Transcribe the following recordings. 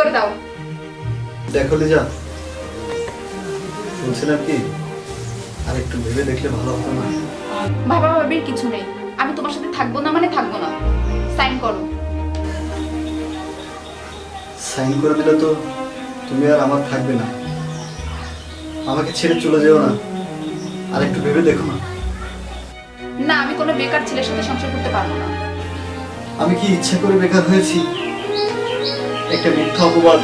করে দাও। দেখো লিজা, বলছিলাম কি আর একটু ভেবে দেখলে ভালো হতো না? ভাবা ভাবির কিছু নেই, আমি তোমার সাথে থাকবো না মানে থাকবো না। সাইন করো। সাইন করে দিলে তো তুমি আর আমার থাকবে না। আমাকে ছেড়ে চলে যেও না, আর একটু ভেবে দেখো না। না, আমি কোনো বেকার ছেলের সাথে সংসার করতে পারবো না। আমি কি ইচ্ছে করে বেকার হয়েছি? একটা মিথ্যা অপবাদ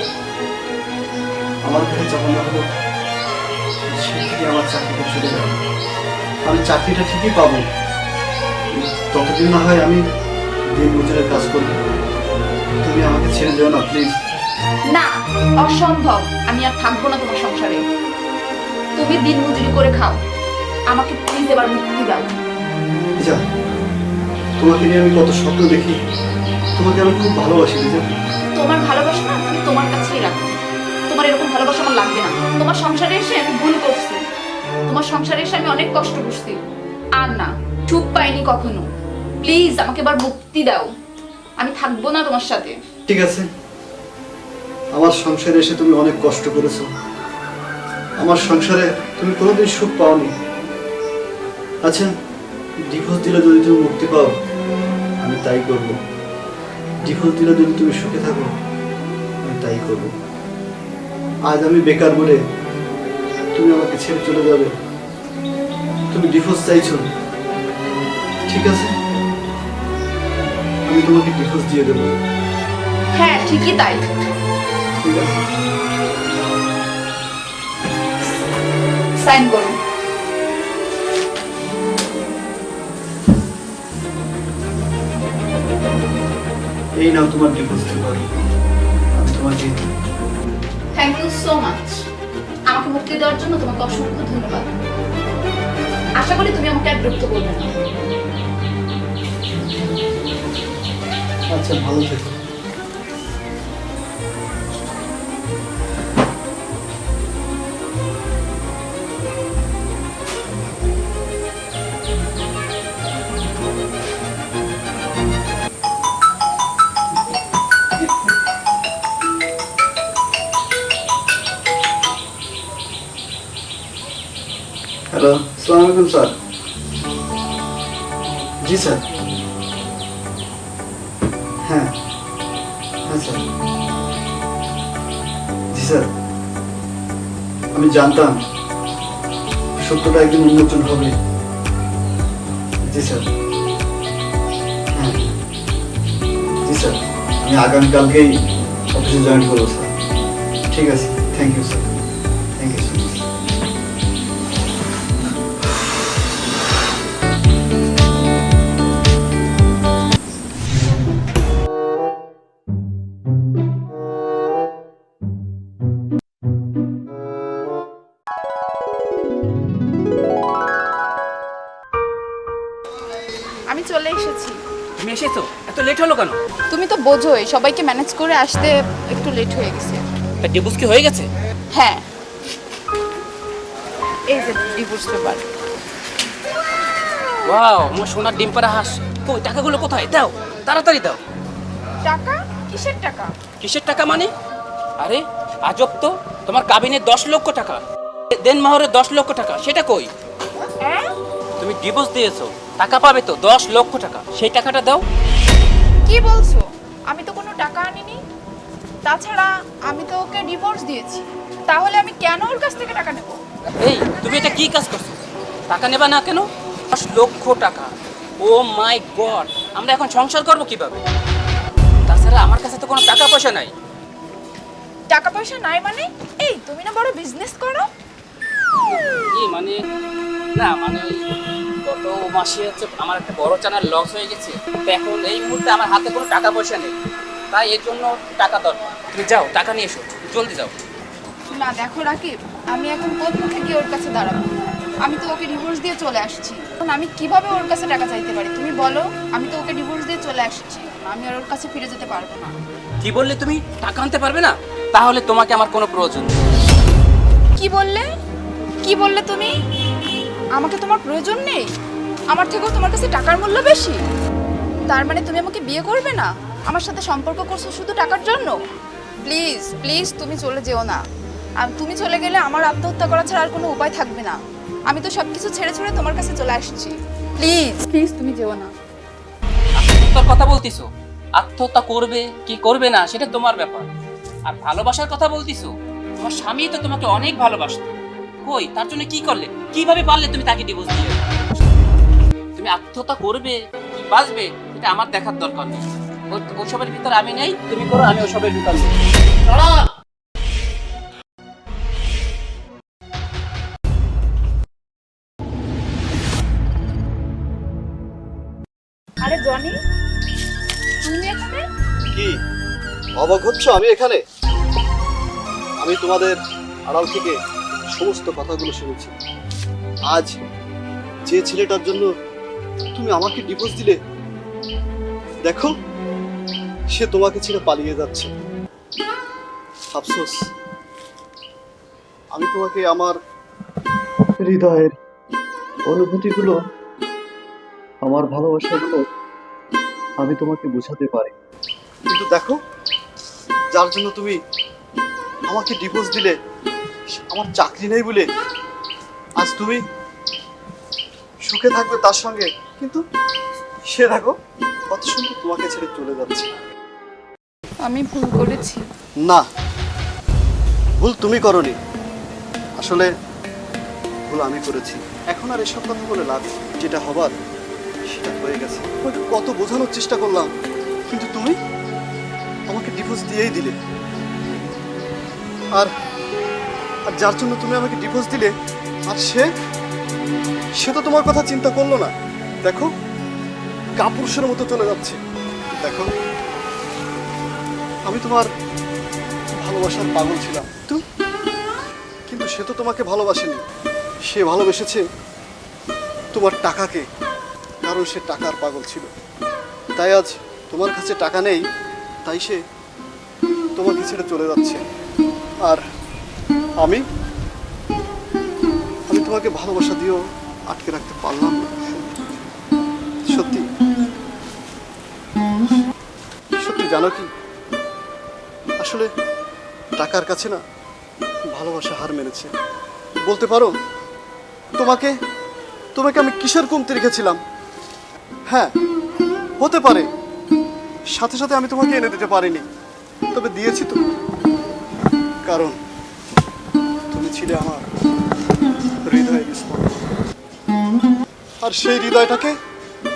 আমার কাছে চাপানো হলো, সে থেকে আমার চাকরিটা চলে যাবে। আমি চাকরিটা ঠিকই পাবো, ততদিন না হয় আমি দিন মজুরের কাজ করবো। তুমি আমাকে ছেড়ে যেও না প্লিজ। না, অসম্ভব। আমি আর থাকবো না তোমার সংসারে। তুমি দিন মজুরি করে খাও, আমাকে প্লিজ এবার মুক্তি দাও। লিজা, তোমাকে নিয়ে আমি কত স্বপ্ন দেখি, তোমাকে আমি খুব ভালোবাসি লিজা। তোমার ভালোবাসা না তুমি তোমার কাছেই রাখো। তোমার এরকম ভালোবাসা আমার লাগবে না। তোমার সংসারে এসে আমি ভুল করছি, তোমার সংসারে এসে আমি অনেক কষ্ট করছি। আর না, চুপ পাইনি কখনো। প্লিজ আমাকে এবার মুক্তি দাও, আমি থাকবো না তোমার সাথে। ঠিক আছে, আমার সংসারে এসে তুমি অনেক কষ্ট করেছো, আমার সংসারে তুমি কোনোদিন সুখ পাওনি। আচ্ছা, ডিভোর্স দিলে যদি তুমি মুক্তি পাও আমি তাই করব। ডিভোর্স দিলে যদি তুমি সুখে থাকো আমি তাই করব। আজ আমি বেকার বলে তুমি আমাকে ছেড়ে চলে যাবে, তুমি ডিভোর্স চাইছো, ঠিক আছে, আমি তোমাকে ডিভোর্স দিয়ে দেবো। হ্যাঁ, ঠিকই তাই। ঠিক আছে, সাইন করো। এই নাও তোমার ডিভোর্স পেপার, আমি তোমাকে। Thank you so much. আমাকে মুক্তি দেওয়ার জন্য তোমাকে অসংখ্য ধন্যবাদ। আশা করি তুমি আমাকে আর বিরক্ত করবে না। আচ্ছা, ভালো থেকো। हेलो, अस्सलाम वालेकुम सर। जी सर। हाँ हाँ सर। जी सर, আমি জানতাম সত্যটা একদিন উন্মোচন হবে। জি স্যার। হ্যাঁ জি স্যার, আমি আগামীকালকেই অফিসে জয়েন করবো স্যার। ঠিক আছে, thank you sir, thank you so much. আমি চলে এসেছি। তুমি এসেছো? এত লেট হলো কেন? তুমি তো বোঝোই সবাইকে ম্যানেজ করে আসতে একটু লেট হয়ে গেছে। তা ডিভোর্স কি হয়ে গেছে? হ্যাঁ, এই যে ডিভোর্স পেপার। ওয়াও, আমার সোনার ডিম পাড়া হাঁস। কই টাকাগুলো কোথায়? দাও, তাড়াতাড়ি দাও। টাকা? কিসের টাকা? কিসের টাকা মানে? আরে আজব তো, তোমার কাবিনে 10 লক্ষ টাকা, দেন মাহরে 10 লক্ষ টাকা, সেটা কই? হ্যাঁ? তুমি ডিভোর্স দিয়েছো, টাকা পাবে তো 10 লক্ষ টাকা, সেই টাকাটা দাও। কি বলছো? আমি তো কোনো টাকা আনিনি। তাছাড়া আমি তো ওকে ডিভোর্স দিয়েছি, তাহলে আমি কেন ওর কাছ থেকে টাকা নেব? এই তুমি এটা কি কাজ করছো? টাকা নেবা না কেন? 10 লক্ষ টাকা! ও মাই গড, আমরা এখন সংসার করব কিভাবে? তাছাড়া আমার কাছে তো কোনো টাকা পয়সা নাই। টাকা পয়সা নাই মানে? এই তুমি না বড় বিজনেস করো? কি মানে? না মানে গত মাসে হচ্ছে আমার একটা বড় চ্যানেল লস হয়ে গেছে, তো এখন এই মুহূর্তে আমার হাতে কোনো টাকা পয়সা নেই, তাই এর জন্য টাকা দরকার। তুমি যাও, টাকা নিয়ে এসো, জলদি যাও। না দেখো রাকিব, আমি এখন কোন মুখে গিয়ে ওর কাছে দাঁড়াবো? আমি তো ওকে ডিভোর্স দিয়ে চলে আসছি, এখন আমি কিভাবে ওর কাছে টাকা চাইতে পারি তুমি বলো? আমি তো ওকে ডিভোর্স দিয়ে চলে আসছি, আমি আর ওর কাছে ফিরে যেতে পারবো না। কি বললে তুমি? টাকা আনতে পারবে না? তাহলে তোমাকে আমার কোনো প্রয়োজন নেই। কি বললে? কি বললে তুমি? আমাকে তোমার প্রয়োজন নেই? আমার থেকেও তোমার কাছে টাকার মূল্য বেশি? তার মানে তুমি আমাকে বিয়ে করবে না? আমার সাথে সম্পর্ক করছো শুধু টাকার জন্য? প্লিজ প্লিজ তুমি চলে যেও না। আর তুমি চলে গেলে আমার আত্মহত্যা করা ছাড়া আর কোনো উপায় থাকবে না। আমি তো সবকিছু ছেড়ে ছুড়ে তোমার কাছে চলে আসছি। প্লিজ প্লিজ তুমি যেও না। আত্মহত্যার কথা বলতিছো, আত্মহত্যা করবে কি করবে না সেটা তোমার ব্যাপার। আর ভালোবাসার কথা বলতিছো, তোমার স্বামী তো তোমাকে অনেক ভালোবাসতো। কই, তার জন্য কি করলে? কিভাবে পারলে তুমি তাকে ডিভোর্স দিয়ে? তুমি আত্মহত্যা করবে কি বাঁচবে এটা আমার দেখার দরকার নেই। ওসবের ভিতর আমি নেই, তুমি করো, আমি ওসবের ভিতর নেই। আরে জনি, তুমি এখানে? কি অবাক হচ্ছ আমি এখানে? আমি তোমাদের আড়াল থেকে সমস্ত কথাগুলো শুনেছি। আজ যে ছেলেটার জন্য তুমি আমাকে ডিভোর্স দিলে, দেখো সে তোমাকে ছেড়ে পালিয়ে যাচ্ছে। আফসোস, আমি তোমাকে আমার হৃদয়ের অনুভূতিগুলো, আমার ভালোবাসাগুলো আমি তোমাকে বোঝাতে পারি, কিন্তু দেখো যার জন্য তুমি আমাকে ডিভোর্স দিলে, আমার চাকরি নেই বলে আজ তুমি সুখে থাকবে তার সঙ্গে, কিন্তু সে দেখো কত সুন্দর তোমাকে ছেড়ে চলে যাচ্ছে। আমি ভুল করেছি। না, ভুল তুমি করনি, আসলে ভুল আমি করেছি। এখন আর এসব কথা বলে লাভ নেই। যেটা হবার সেটা হয়ে গেছে। তোমাকে কত বোঝানোর চেষ্টা করলাম, কিন্তু তুমি আমাকে ডিভোর্স দিয়েই দিলে। আর আর যার জন্য তুমি আমাকে ডিভোর্স দিলে, আর সে তো তোমার কথা চিন্তা করলো না। দেখো কাপুরুষের মতো চলে যাচ্ছে। দেখো আমি তোমার ভালোবাসার পাগল ছিলাম, কিন্তু সে তো তোমাকে ভালোবাসেনি। সে ভালোবেসেছে তোমার টাকাকে, কারণ সে টাকার পাগল ছিল। তাই আজ তোমার কাছে টাকা নেই, তাই সে তোমাকে ছেড়ে চলে যাচ্ছে। আর আমি তোমাকে ভালোবাসা দিয়েও আটকে রাখতে পারলাম না। সত্যি সত্যি জানো কি, আসলে টাকার কাছে না ভালোবাসা হার মেনেছে। বলতে পারো তোমাকে আমি কিসের কমতি রেখেছিলাম? হ্যাঁ, হতে পারে সাথে সাথে আমি তোমাকে এনে দিতে পারিনি, তবে দিয়েছি তো, কারণ তুমি ছিলে আমার হৃদয়ের স্পন্দন। আর সেই হৃদয়টাকে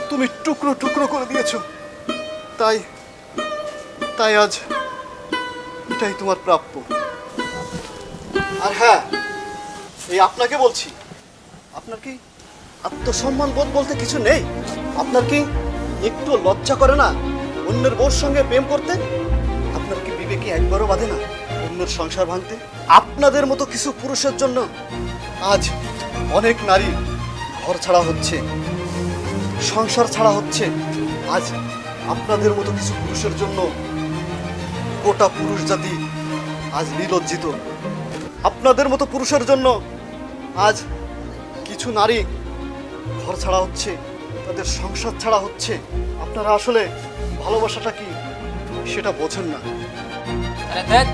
তুমি টুকরো টুকরো করে দিয়েছো। তাই আজ এটাই তোমার প্রাপ্য। আর হ্যাঁ, এই আপনাকে বলছি, আপনার কি আত্মসম্মান বোধ বলতে কিছু নেই? আপনার কি একটু লজ্জা করে না অন্যের বউর সঙ্গে প্রেম করতে? আপনার কি বিবেকে একবারও বাঁধে না অন্যের সংসার ভাঙতে? আপনাদের মতো কিছু পুরুষের জন্য আজ অনেক নারী ঘর ছাড়া হচ্ছে, সংসার ছাড়া হচ্ছে। আজ আপনাদের মতো কিছু পুরুষের জন্য গোটা পুরুষ জাতি আজ নিলজ্জিত। আপনাদের মতো পুরুষের জন্য আজ কিছু নারী ঘর ছাড়া হচ্ছে, তাদের সংসার ছাড়া হচ্ছে। আপনারা আসলে ভালোবাসাটা কি সেটা বোঝেন না। আরে দেখ,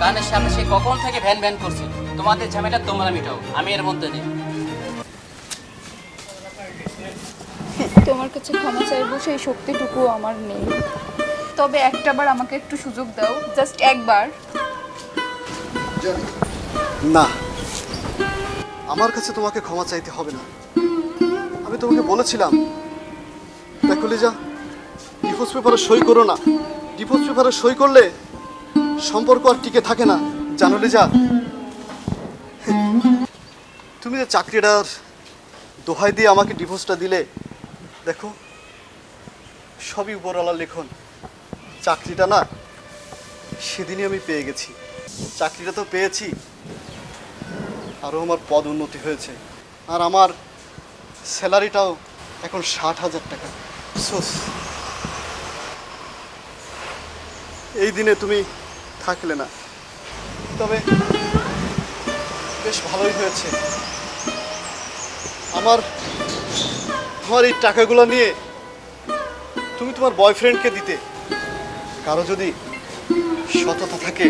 কানের সামনে সে কখন থেকে ভ্যান ভ্যান করছে। তোমাদের ঝামেলা তোমরা মিটাও, আমি এর মধ্যে নেই। তোমার কাছে ক্ষমা চাইবো সেই শক্তিটুকু আমার নেই। তবে একটাবার আমাকে একটু সুযোগ দাও, জাস্ট একবার। না, আমার কাছে তোমাকে ক্ষমা চাইতে হবে না। আমি তোমাকে বলেছিলাম, দেখো লিজা, ডিভোর্স পেপারে সই করো না। ডিভোর্স পেপারে সই করলে সম্পর্ক আর টিকে থাকে না, জানো লিজা। তুমি যে চাকরিটার দোহাই দিয়ে আমাকে ডিভোর্সটা দিলে, দেখো সবই উপরওয়ালার লেখন। চাকরিটা না সেদিনই আমি পেয়ে গেছি। চাকরিটা তো পেয়েছি, আরও আমার পদ উন্নতি হয়েছে, আর আমার স্যালারিটাও এখন 60,000 টাকা। সোস এই দিনে তুমি থাকলে না, তবে বেশ ভালোই হয়েছে। আমার এই টাকাগুলো নিয়ে তুমি তোমার বয়ফ্রেন্ডকে দিতে। কারো যদি সততা থাকে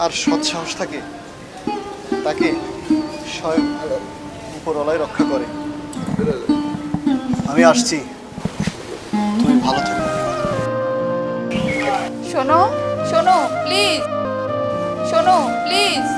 আর সৎ সাহস থাকে, তাকে স্বয়ং উপরওয়ালাই রক্ষা করে। আমি আসছি, তুমি ভালো থেকো। শোনো শোনো প্লিজ, শোনো প্লিজ।